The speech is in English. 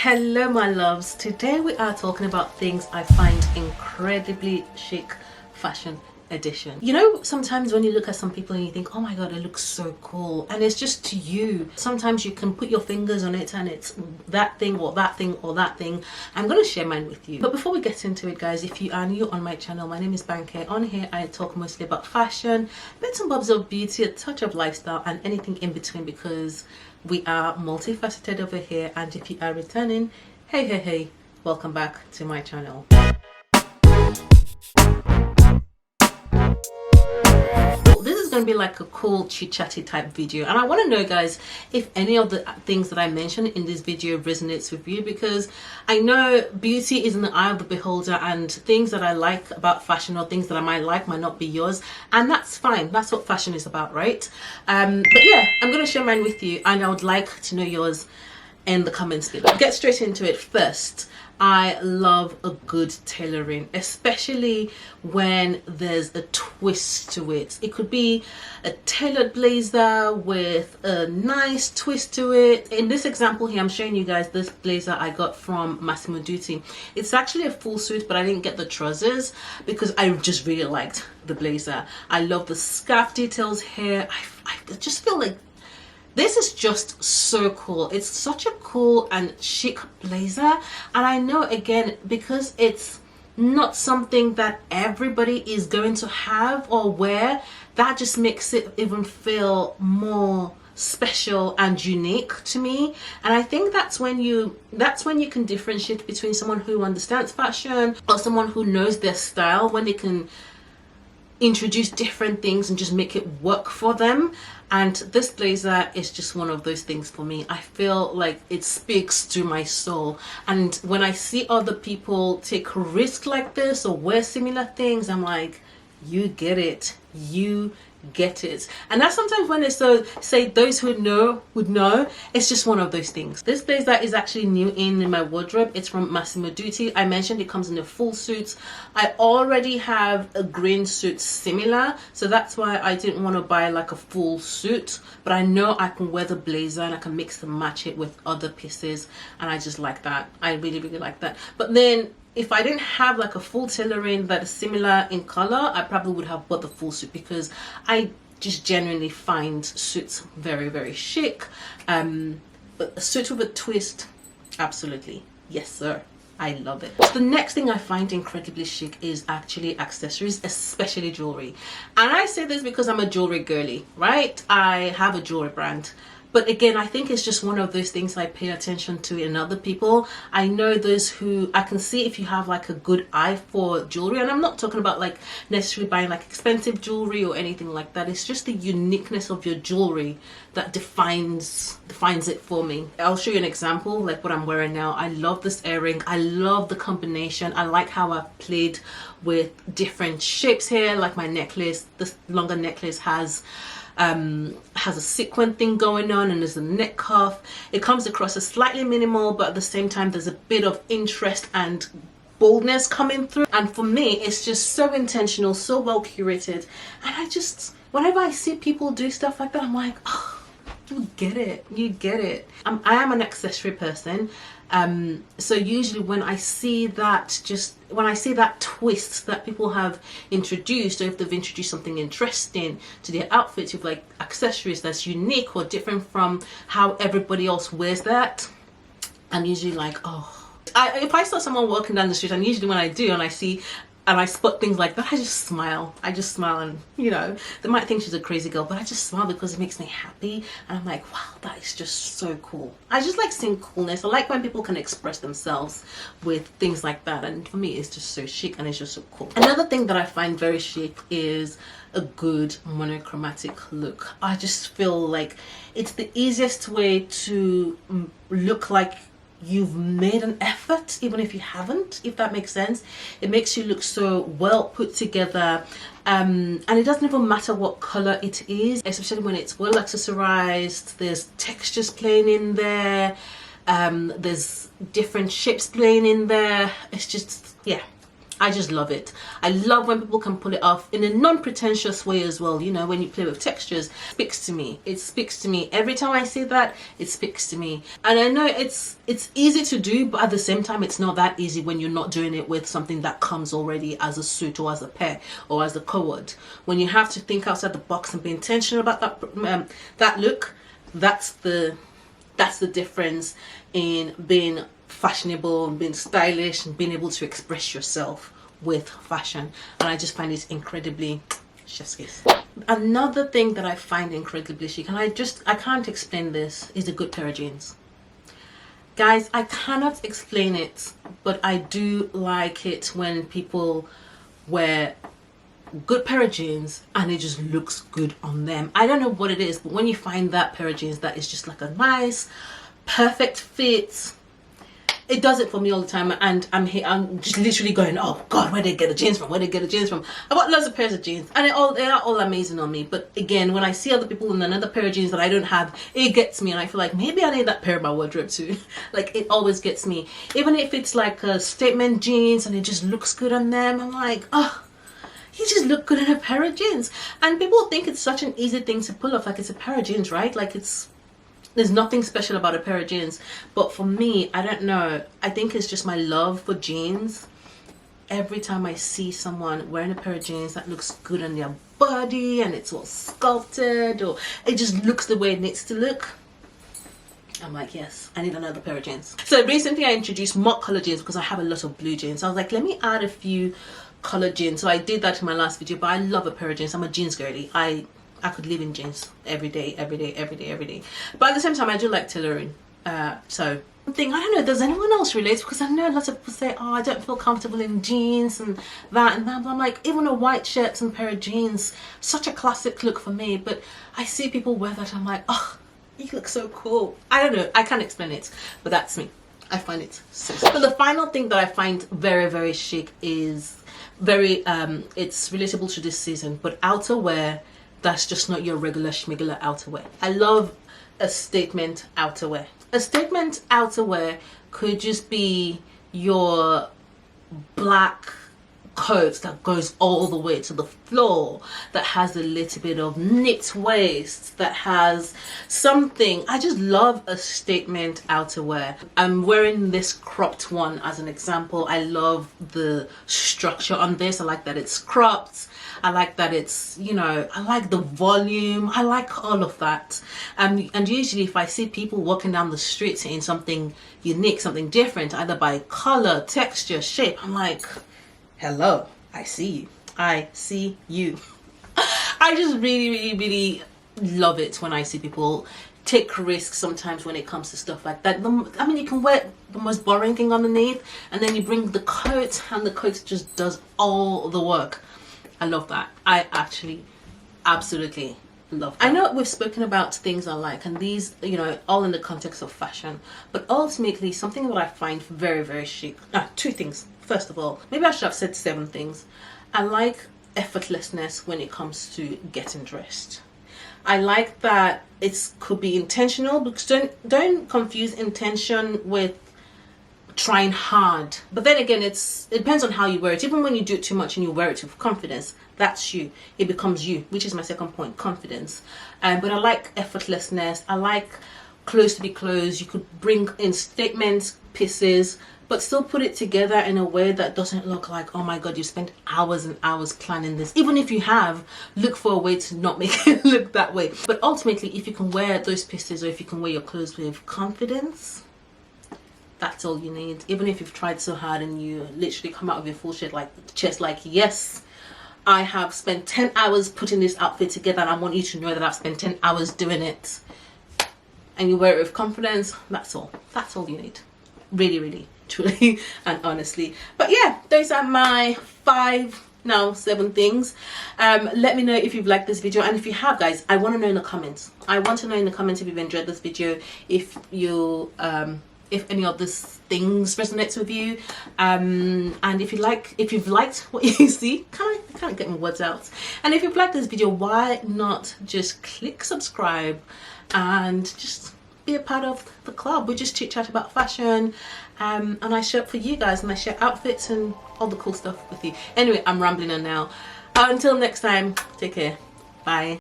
Hello my loves, today we are talking about things I find incredibly chic, fashion edition. You know, sometimes when you look at some people and you think, oh my god, it looks so cool, and it's just to you. Sometimes you can put your fingers on it and it's that thing or that thing or that thing. I'm going to share mine with you. But before we get into it guys, if you are new on my channel, my name is Banke. On here I talk mostly about fashion, bits and bobs of beauty, a touch of lifestyle and anything in between, because we are multifaceted over here. And if you are returning, hey, welcome back to my channel. This is going to be like a cool chit-chatty type video, and I want to know guys if any of the things that I mentioned in this video resonates with you, because I know beauty is in the eye of the beholder, and things that I like about fashion or things that I might like might not be yours, and that's fine. That's what fashion is about, right? But yeah, I'm going to share mine with you and I would like to know yours in the comments below. Get straight into it. First, I love a good tailoring, especially when there's a twist to it. It could be a tailored blazer with a nice twist to it. In this example here, I'm showing you guys this blazer I got from Massimo Dutti. It's actually a full suit, but I didn't get the trousers because I just really liked the blazer. I love the scarf details here. I just feel like this is just so cool. It's such a cool and chic blazer, and I know again because it's not something that everybody is going to have or wear, that just makes it even feel more special and unique to me. And I think that's when you can differentiate between someone who understands fashion or someone who knows their style, when they can introduce different things and just make it work for them. And this blazer is just one of those things for me. I feel like it speaks to my soul, and when I see other people take a risk like this or wear similar things, I'm like, you get it, you get it. And that's sometimes when it's so say those who know would know. It's just one of those things. This blazer is actually new in my wardrobe. It's from Massimo Dutti. I mentioned it comes in a full suit. I already have a green suit similar, so that's why I didn't want to buy like a full suit, but I know I can wear the blazer and I can mix and match it with other pieces, and I just like that. I really like that. But then if I didn't have like a full tailoring that is similar in color, I probably would have bought the full suit, because I just genuinely find suits very chic. But a suit with a twist, absolutely, yes sir, I love it. The next thing I find incredibly chic is actually accessories, especially jewelry. And I say this because I'm a jewelry girly, right? I have a jewelry brand. But again, I think it's just one of those things I pay attention to in other people. I know those who, I can see if you have like a good eye for jewelry, and I'm not talking about like necessarily buying like expensive jewelry or anything like that. It's just the uniqueness of your jewelry that defines it for me. I'll show you an example, like what I'm wearing now. I love this earring. I love the combination. I like how I've played with different shapes here, like my necklace. This longer necklace has a sequin thing going on, and there's a neck cuff. It comes across as slightly minimal, but at the same time there's a bit of interest and boldness coming through, and for me it's just so intentional, so well curated. And I just, whenever I see people do stuff like that, I'm like, oh, you get it, you get it. I am an accessory person, so usually when I see that, when I see that twist that people have introduced, or if they've introduced something interesting to their outfits with like accessories that's unique or different from how everybody else wears that, I'm usually like, oh. If I saw someone walking down the street, and usually when I do and I see and I spot things like that, I just smile. I just smile, and you know, they might think she's a crazy girl, but I just smile because it makes me happy, and I'm like, wow, that is just so cool. I just like seeing coolness. I like when people can express themselves with things like that, and for me it's just so chic and it's just so cool. Another thing that I find very chic is a good monochromatic look. I just feel like it's the easiest way to look like you've made an effort, even if you haven't, if that makes sense. It makes you look so well put together, and it doesn't even matter what color it is, especially when it's well accessorized. There's textures playing in there, there's different shapes playing in there. It's just, yeah, I just love it. I love when people can pull it off in a non-pretentious way as well. You know, when you play with textures, it speaks to me. It speaks to me. Every time I see that, it speaks to me. And I know it's easy to do, but at the same time, it's not that easy when you're not doing it with something that comes already as a suit or as a pair or as a cord. When you have to think outside the box and be intentional about that look, that's the difference in being fashionable and being stylish and being able to express yourself with fashion. And I just find it incredibly chef's kiss. Another thing that I find incredibly chic, and I can't explain this, is a good pair of jeans. Guys, I cannot explain it, but I do like it when people wear good pair of jeans and it just looks good on them. I don't know what it is, but when you find that pair of jeans that is just like a nice perfect fit, it does it for me all the time. And I'm just literally going, oh god, where did they get the jeans from? Where did they get the jeans from? I bought loads of pairs of jeans and they are all amazing on me. But again, when I see other people in another pair of jeans that I don't have, it gets me, and I feel like maybe I need that pair in my wardrobe too. Like, it always gets me. Even if it's like a statement jeans and it just looks good on them, I'm like, oh, you just look good in a pair of jeans. And people think it's such an easy thing to pull off, like it's a pair of jeans, right? Like, there's nothing special about a pair of jeans. But for me, I don't know, I think it's just my love for jeans. Every time I see someone wearing a pair of jeans that looks good on their body and it's all sculpted, or it just looks the way it needs to look, I'm like, yes, I need another pair of jeans. So recently I introduced mock color jeans because I have a lot of blue jeans. I was like, let me add a few color jeans. So I did that in my last video, but I love a pair of jeans. I'm a jeans girly. I could live in jeans every day. But at the same time, I do like tailoring. So I don't know, does anyone else relate? Because I know a lot of people say, oh, I don't feel comfortable in jeans and that and that. But I'm like, even a white shirt and pair of jeans, such a classic look for me. But I see people wear that, I'm like, oh, you look so cool. I don't know, I can't explain it, but that's me. I find it so chic. But the final thing that I find very, very chic is very, it's relatable to this season, but outerwear that's just not your regular schmigula outerwear. I love a statement outerwear. A statement outerwear could just be your black coat that goes all the way to the floor, that has a little bit of knit waist, that has something. I just love a statement outerwear. I'm wearing this cropped one as an example. I love the structure on this. I like that it's cropped. I like that it's, you know, I like the volume. I like all of that. And usually if I see people walking down the street in something unique, something different, either by color, texture, shape, I'm like, hello, I see you. I see you. I just really love it when I see people take risks sometimes when it comes to stuff like that. I mean, you can wear the most boring thing underneath and then you bring the coat and the coat just does all the work. I love that. I actually absolutely love that. I know we've spoken about things I like, and these, you know, all in the context of fashion, but ultimately something that I find very, very chic. Two things. First of all, maybe I should have said 7 things. I like effortlessness when it comes to getting dressed. I like that it could be intentional, because don't confuse intention with trying hard. But then again, it depends on how you wear it. Even when you do it too much and you wear it with confidence, that's you. It becomes you, which is my second point, confidence. But I like effortlessness. I like clothes to be clothes. You could bring in statement pieces, but still put it together in a way that doesn't look like, oh my god, you spent hours and hours planning this. Even if you have, look for a way to not make it look that way. But ultimately, if you can wear those pieces, or if you can wear your clothes with confidence, that's all you need. Even if you've tried so hard and you literally come out of your full chest like, yes, I have spent 10 hours putting this outfit together, and I want you to know that I've spent 10 hours doing it. And you wear it with confidence, that's all you need. Really, truly and honestly. But yeah, those are my 7 things. Let me know if you've liked this video, and if you have, guys, I want to know in the comments. I want to know in the comments if you've enjoyed this video, if you if any of these things resonates with you, and if you've liked what you see. Can't get my words out. And if you've liked this video, why not just click subscribe and just be a part of the club. We just chit chat about fashion, and I shop for you guys, and I share outfits and all the cool stuff with you. Anyway, I'm rambling on now. Until next time, take care. Bye.